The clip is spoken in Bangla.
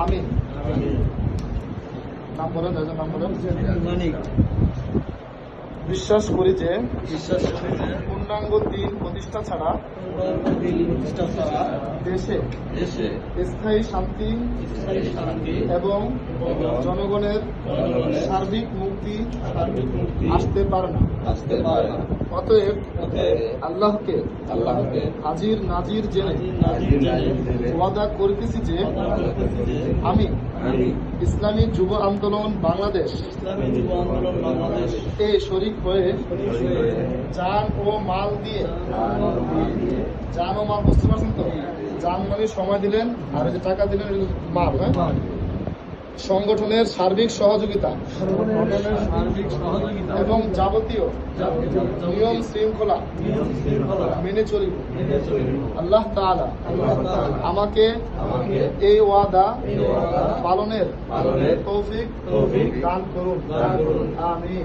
আমিন। নাম বলেন, নাম বলেন। বিশ্বাস করি যে পূর্ণাঙ্গ দিন প্রতিষ্ঠা ছাড়া দেশে স্থায়ী শান্তি এবং জনগণের সার্বিক মুক্তি আসতে পারে না। অতএব আল্লাহকে হাজির নাজির জেনে ওয়াদা করিতেছি যে আমি ইসলামী যুব আন্দোলন বাংলাদেশ এ শরীক হয়ে জান ও মাল দিয়ে, জান ও মাল বুঝতে পারছেন তো? জান মানে সময় দিলেন, আর যে টাকা দিলেন মাল, হ্যাঁ, সংগঠনের সার্বিক সহযোগিতা এবং যাবতীয় নিয়ম শৃঙ্খলা মেনে চলিব। আল্লাহ তাআলা আমাকে এই ওয়াদা পালনের তৌফিক দান করুন। আমিন।